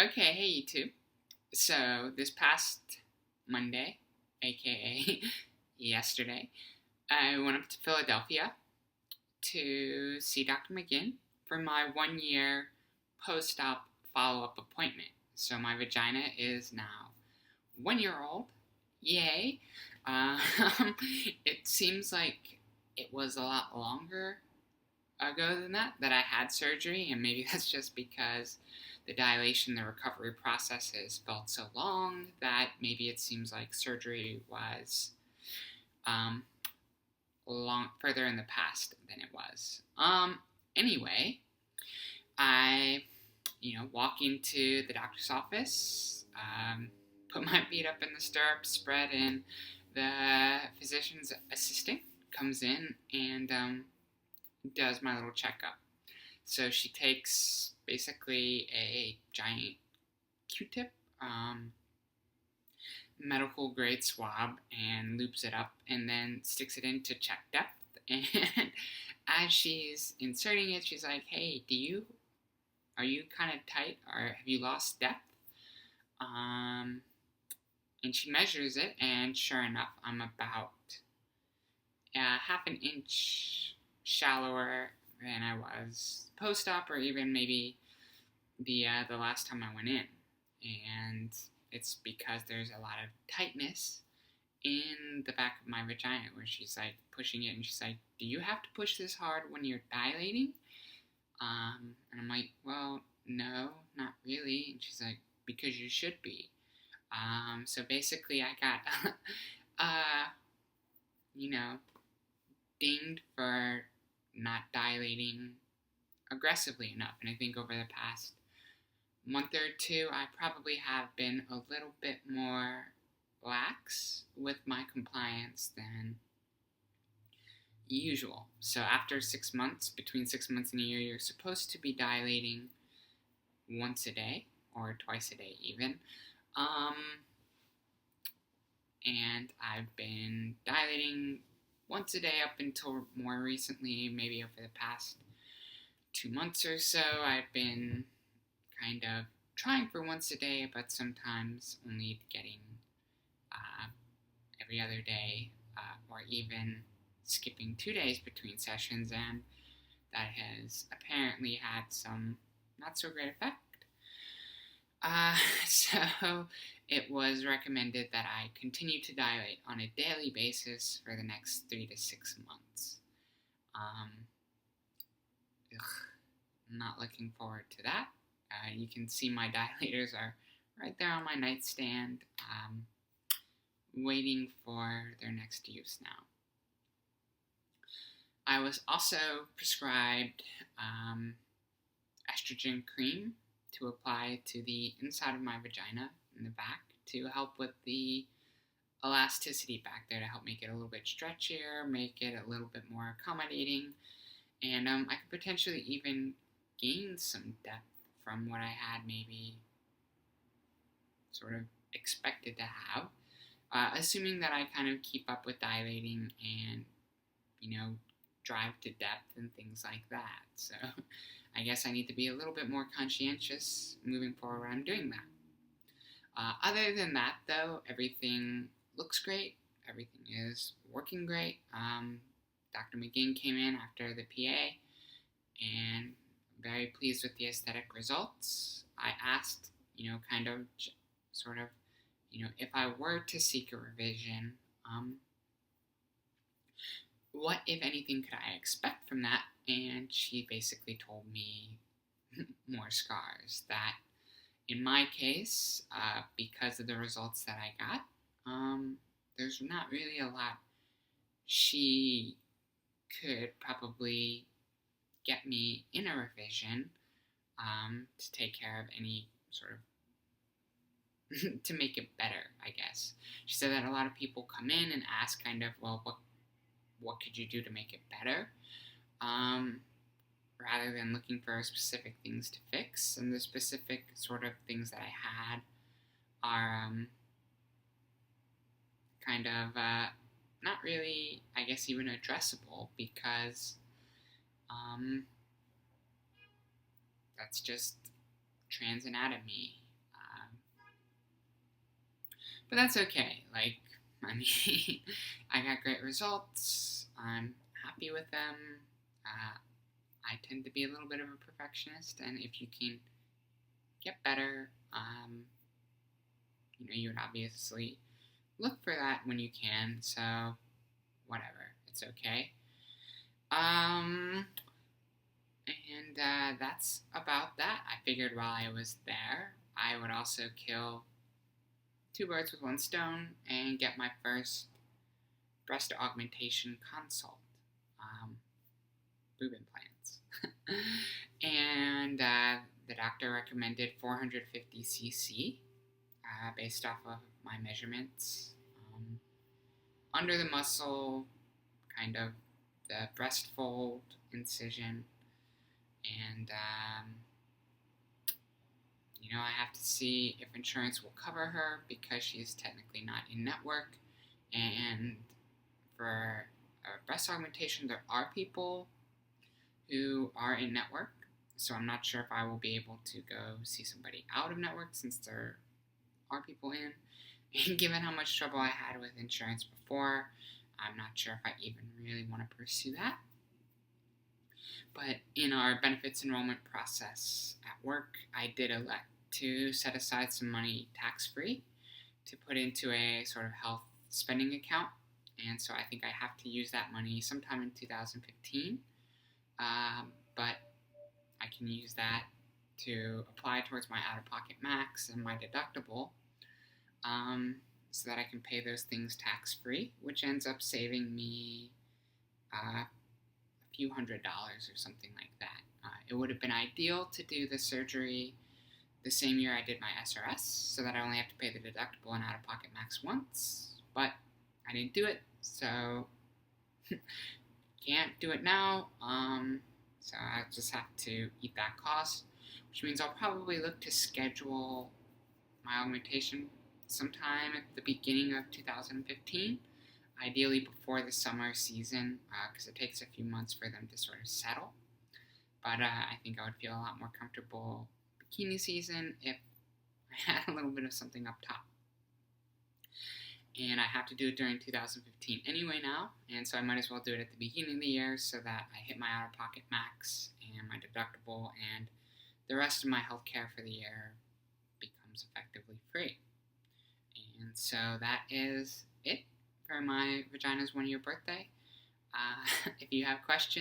Okay, hey YouTube. So this past Monday, aka yesterday, I went up to Philadelphia to see Dr. McGinn for my 1 year post-op follow-up appointment. So my vagina is now 1 year old. Yay! Um, it seems like it was a lot longer ago than that I had surgery, and maybe that's just because the dilation, the recovery process has felt so long that maybe it seems like surgery was um, long further in the past than it was. Anyway, I walk into the doctor's office, put my feet up in the stirrups, spread, and the physician's assistant comes in and does my little checkup. So she takes basically a giant Q-tip, medical grade swab, and loops it up and then sticks it in to check depth. And as she's inserting it, she's like, "Hey, are you kind of tight, or have you lost depth?" And she measures it, and sure enough, I'm about half an inch shallower than I was post-op, or even maybe the last time I went in. And it's because there's a lot of tightness in the back of my vagina, where she's like pushing it, and she's like, "Do you have to push this hard when you're dilating?" And I'm like, "Well, no, not really." And she's like, "Because you should be." So basically I got dinged for not dilating aggressively enough. And I think over the past month or two, I probably have been a little bit more lax with my compliance than usual. So after 6 months, between 6 months and a year, you're supposed to be dilating once a day, or twice a day even. And I've been dilating once a day up until more recently, maybe over the past 2 months or so. I've been kind of trying for once a day, but sometimes only getting every other day, or even skipping 2 days between sessions, and that has apparently had some not so great effect. So it was recommended that I continue to dilate on a daily basis for the next 3 to 6 months. I'm not looking forward to that. You can see my dilators are right there on my nightstand, waiting for their next use now. I was also prescribed estrogen cream to apply to the inside of my vagina in the back to help with the elasticity back there, to help make it a little bit stretchier, make it a little bit more accommodating, and I could potentially even gain some depth from what I had maybe sort of expected to have, assuming that I kind of keep up with dilating and, drive to depth and things like that. So I guess I need to be a little bit more conscientious moving forward when I'm doing that. Other than that, though, everything looks great. Everything is working great. Dr. McGinn came in after the PA, and I'm very pleased with the aesthetic results. I asked, if I were to seek a revision, what, if anything, could I expect from that? And she basically told me more scars. That in my case, because of the results that I got, there's not really a lot she could probably get me in a revision to take care of any sort of to make it better, I guess. She said that a lot of people come in and ask kind of, well, what could you do to make it better? Rather than looking for specific things to fix. And the specific sort of things that I had are kind of not really, I guess, even addressable, because that's just trans anatomy. But that's okay. Like, I mean, I got great results. I'm happy with them. I tend to be a little bit of a perfectionist, and if you can get better, you would obviously look for that when you can. So, whatever, it's okay. And that's about that. I figured while I was there, I would also kill two birds with one stone and get my first breast augmentation consult, boob implants. And the doctor recommended 450 cc based off of my measurements. Under the muscle, kind of the breast fold incision, and I have to see if insurance will cover her because she's technically not in network. And for breast augmentation, there are people who are in network, so I'm not sure if I will be able to go see somebody out of network since there are people in. And given how much trouble I had with insurance before, I'm not sure if I even really want to pursue that. But in our benefits enrollment process at work, I did elect to set aside some money tax-free to put into a sort of health spending account. And so I think I have to use that money sometime in 2015. But I can use that to apply towards my out-of-pocket max and my deductible, so that I can pay those things tax-free, which ends up saving me a few $100s or something like that. It would have been ideal to do the surgery the same year I did my SRS, so that I only have to pay the deductible and out-of-pocket max once, but I didn't do it, so can't do it now. So I just have to eat that cost, which means I'll probably look to schedule my augmentation sometime at the beginning of 2015, ideally before the summer season, because it takes a few months for them to sort of settle. But I think I would feel a lot more comfortable bikini season if I had a little bit of something up top. And I have to do it during 2015 anyway now, and so I might as well do it at the beginning of the year so that I hit my out-of-pocket max and my deductible, and the rest of my health care for the year becomes effectively free. And so that is it for my Vagina's 1-year birthday. If you have questions,